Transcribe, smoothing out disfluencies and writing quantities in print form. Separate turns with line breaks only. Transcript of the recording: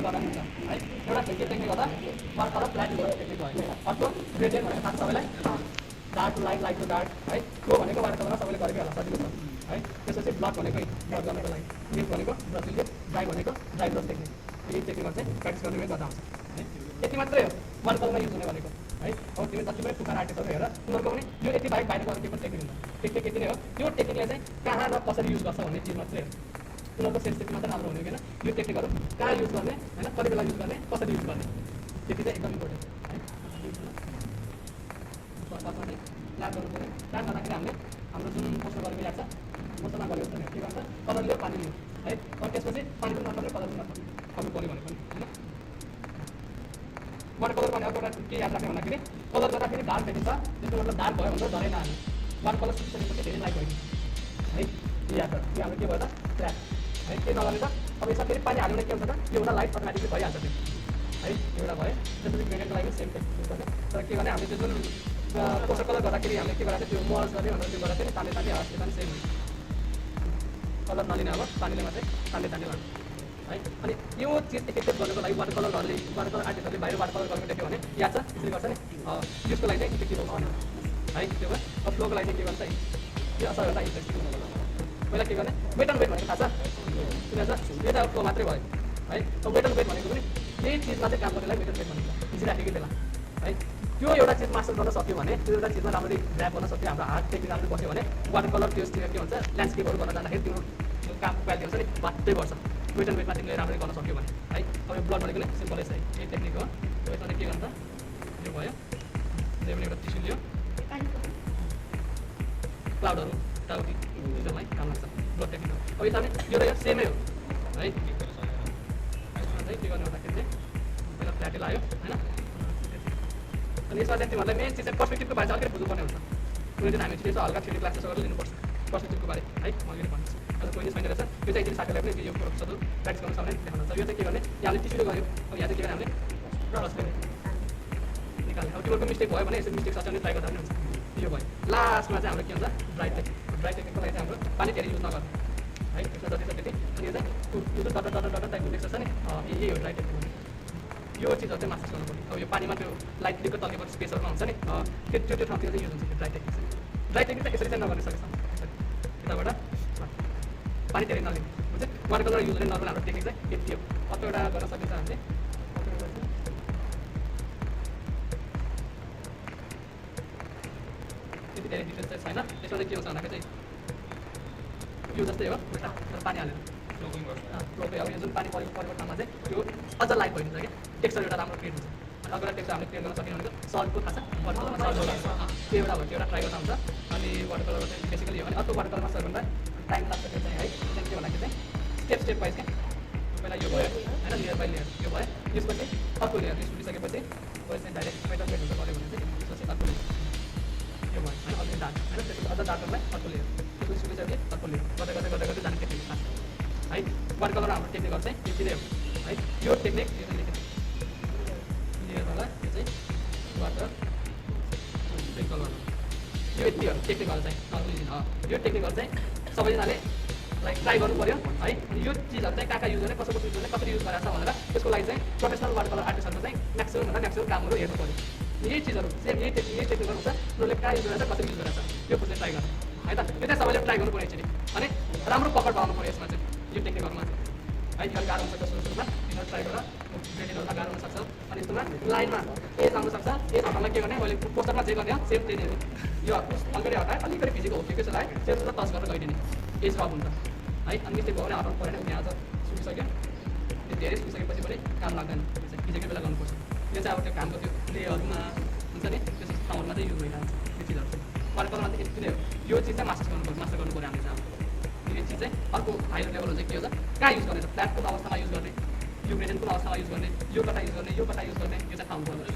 गर्दा हुन्छ है एउटा टेक्निक गर्दा वाटर कलर ब्ल्याक टेक्निक भयो अर्को ग्रेडियन्ट भनेको थाहा सबैलाई dark to light to dark है त्यो भनेको वाटर कलरमा सबैले गरेकै होला सजिलो छ है त्यसपछि ब्लड भनेको ब्लड गर्नको लागि मिल्क भनेको ब्रसिलले ड्राई भनेको ड्राई ब्रस टेक्निक यही टेक्निकहरू चाहिँ प्र्याक्टिस गर्ने गर्दा आउँछ है यति मात्रै हो वाटर कलरमा युज हुने भनेको है अब तिमी जति पनि टुक्का आर्टिस्टहरू हेर उनीहरूको पनि यो यति बाहेक बाहिर गर्ने केही पनि टेक्निक हुन्छ टेक्निक यति नै हो त्यो टेक्निकले चाहिँ कहाँ र कसरी युज गर्छ भन्ने चिज मात्रै हो उनीहरूको सेन्सिटिभ मात्रै राम्रो हुने होइन यो टेक्निकहरू कहाँ युज गर्ने होइन कति बेला युज गर्ने कसरी युज गर्ने त्यति चाहिँ एकदम इम्पोर्टेन्ट है याद गर्नु पऱ्यो याद गर्दाखेरि हामीले हाम्रो जुन पोस्टर गरेको याद छ पोस्टरमा गरेको छ के गर्छ कलर लियो पानी लियो है अनि त्यसपछि पानी पनि नपर्ने कलर पनि नपर्ने कलर पऱ्यो भने पनि होइन वाटर कलर भने एउटा के याद राख्ने भन्दाखेरि कलर गर्दाखेरि डार्क देखिन्छ त्यसको मतलब डार्क भयो भने डरै नहाल्नु वाटर कलर सुकिसकेपछि धेरै लाइट भइदिन्छ है यो याद गर्नु यो हाम्रो के भयो त ट्र्याक है के नगर्ने त अब यसमा फेरि पानी हाल्यो भने के हुन्छ त यो एउटा लाइट अटोमेटिकली भइहाल्छ त्यो है एउटा भयो त्यसपछि ग्रेडियन्टको लागि सेम टेक्निक गर्ने तर के गर्ने हामीले त्यो जुन पोस्टर कलर गर्दाखेरि हामीले के गरेको थियो त्यो मल्स गर्ने भनेर त्यो गर्दाखेरि तान्ने हस् त्यो पनि सेम कलर नलिने अब पानीले मात्रै तान्ने गर्नु है अनि यो चिज इफेक्टिभ गर्नको लागि वाटर कलर आर्टिस्टहरूले बाहिर वाटर कलर गरेको देख्यो भने याद छ त्यसले गर्छ नि यसको लागि चाहिँ इफेक्टिभ हुन्छ है त्यो भयो अब फ्लोको लागि चाहिँ के गर्छ यो सबैभन्दा इन्ट्रेस्टिङ पहिला के गर्ने वेट एन्ड वेट भनेको थाहा छ किन छ यो त फ्लो मात्रै भयो है अब वेट एन्ड वेट भनेको पनि यही चिजमा चाहिँ काम गर्नेलाई वेट एन्ड वेट भनिन्छ हिँडिराखेको बेला है त्यो एउटा चिज मास्टर गर्न सक्यो भने त्यो एउटा चिजमा राम्ररी ग्राप गर्न सक्यो हाम्रो हार्ड टेक्निक राम्रो बस्यो भने वाटर कलर त्यो के भन्छ ल्यान्डस्केपहरू गर्न जाँदाखेरि त्यो काम क्वालिटी हुन्छ नि बाध्यै पर्छ वेट एन्ड वेटमा तिमीले राम्ररी गर्न सक्यो भने है अब यो ब्लड भनेको नि सिम्पलै छ यही टेक्निक हो यसमा चाहिँ के गर्नु त यो भयो त्यो पनि एउटा टिस्यु लियो क्लाउडहरू टाउटी एकदमै काम लाग्छ ब्लड टेक्निक हो अब यसमा यो र यो सेमै हो है के गर्नु भन्दाखेरि चाहिँ पहिला फ्ल्याटै लायो होइन अनि यसमा चाहिँ तिमीहरूलाई मेन चिज चाहिँ पर्सपेक्टिभको बारे चाहिँ अलिकति बुझ्नुपर्ने हुन्छ कुनै दिन हामी चाहिँ हल्का थ्योरी क्लासेस गरेर लिनुपर्छ पर्सपेक्टिभको बारे है मैले भन्छु आज कोही छैन रहेछ यो चाहिँ एकदिन साथीलाई पनि यो सबै प्र्याक्टिस गर्न सक्ने देखाउनु छ यो चाहिँ के गर्ने यहाँले टिस्युले गऱ्यो अब यहाँ चाहिँ के गर्ने हामीले ब्रस गर्ने निकाल्ने अब तिमीहरूको मिस्टेक भयो भने यसो मिस्टेक सच्याउने ट्राई गर्दा पनि हुन्छ यो भयो लास्टमा चाहिँ हाम्रो के हुन्छ ब्राइट टेक्निकको लागि चाहिँ हाम्रो पानी धेरै युज नगर्नु है यसमा जति छ त्यति अनि यो चाहिँ यो डट टाइपको देख्छ नि यही हो ब्राइट टेक्निक यो चिजहरू चाहिँ मास्टर गर्नु पर्यो अब यो पानीमा त्यो लाइट दिएको तल्लो स्पेसहरूमा हुन्छ नि त्यो ठाउँतिर चाहिँ युज हुन्छ त्यो ड्राई टेक्निक चाहिँ यसरी चाहिँ नगर्नु सकेछ यताबाट पानी धेरै नलिने हुन्छ वाटर कलर युज गर्ने नर्मल हाम्रो टेक्निक चाहिँ यति हो कतिवटा गर्न सकिन्छ हामीले त्यति धेरै डिटेल्स चाहिँ छैन त्यसमा चाहिँ के हुन्छ भन्दाखेरि चाहिँ यो जस्तै हो पानी हालेर फ्लोकै अब यो जुन पानी परिवर्तनमा चाहिँ त्यो अझ लाइट भइदिन्छ कि टेक्सचर एउटा राम्रो क्रिएट हुन्छ अनि अगर टेक्सचर हामीले क्रिएट गर्न सक्यौँ भने सल्टको थाहा छ वाटर कलरमा सल्ट त्यो एउटा भयो त्यो एउटा ट्राई गर्दा हुन्छ अनि वाटर कलर चाहिँ बेसिकली हो भने अर्को वाटर कलरमा सबभन्दा टाइम लाग्छ त्यो चाहिँ है त्यहाँदेखि के भन्दाखेरि चाहिँ स्टेप वाइज क्या पहिला यो भयो होइन लेयर बाई लेयर यो भयो त्यसपछि अर्को लेयर सुटिसकेपछि चाहिँ डाइरेक्ट मेटल पेट हुन्छ गऱ्यो भने चाहिँ त्यसपछि अर्को लेयर यो भयो होइन अलिक डार्क होइन त्यसपछि अझ डार्करलाई अर्को लेयर त्यसपछि सुटिसकेपछि अर्को लेयर गर्दै जाने टेक्निक खास है वाटर कलर हाम्रो टेक्निकहरू चाहिँ यति नै हो है यो टेक्निक यो चाहिँ लेयरवाला यो चाहिँ वाटर कलर यो यति हो टेक्निकहरू चाहिँ यो टेक्निकहरू चाहिँ सबैजनाले लाइक ट्राई गर्नु पऱ्यो है यो चिजहरू चाहिँ कहाँ युज गर्ने कसरी युज गर्ने कसरी युज गरेको छ भनेर त्यसको लागि चाहिँ प्रोफेसनल वाटर कलर आर्टिस्टहरूको चाहिँ म्याक्सिमम कामहरू हेर्नु पऱ्यो यही चिजहरू सेम यही टेक्निकहरू हुन्छ उनीहरूले कहाँ युज गरेको छ कसरी युज गरेको छ यो बुझ्ने ट्राई गर्नु है त यो चाहिँ सबैले ट्राई गर्नु पऱ्यो एकचोटि अनि राम्रो पकड पाउनु पऱ्यो यसमा चाहिँ यो टेक्निकहरूमा चाहिँ है तिनीहरू गाह्रो हुनसक्छ सुरुमा तिनीहरू ट्राई गरेर ग्रेडियन्टहरूमा गाह्रो हुनसक्छ अनि यस्तोमा लाइनमा एज आउनु सक्छ एज हटाउनलाई के गर्ने मैले पोस्टरमा जे गर्ने हो सेम त्यही हो यो अलिकति हटाए अलिकति फिजिकल हो के चाहिँ सेम टच गरेर गइदिने एज रब हुन्छ है अनि मिस्टेक भयो भने हटाउनु परेन यहाँ आज सुकिसक्यो त्यो धेरै सुकिसकेपछि पनि काम लाग्दैन फिजिकल बेला गर्नुपर्छ यो चाहिँ अब त्यो कामको त्यो लेयरमा हुन्छ नि त्यो ठाउँहरूमा चाहिँ युज भइरहन्छ त्यो चिजहरू चाहिँ वाटर कलरमा चाहिँ यति नै हो यो चिज चाहिँ मास्टर गर्नु पऱ्यो हामीले चाहिँ अब यो चिज चाहिँ अर्को हायर लेभलहरू चाहिँ के हुन्छ कहाँ युज गर्ने फ्ल्याटको अवस्थामा युज गर्ने यो ग्रेडियन्टको अवस्थामा युज गर्ने यो कता युज गर्ने यो कता युज गर्ने यो चाहिँ थाहा हुनु पर्छ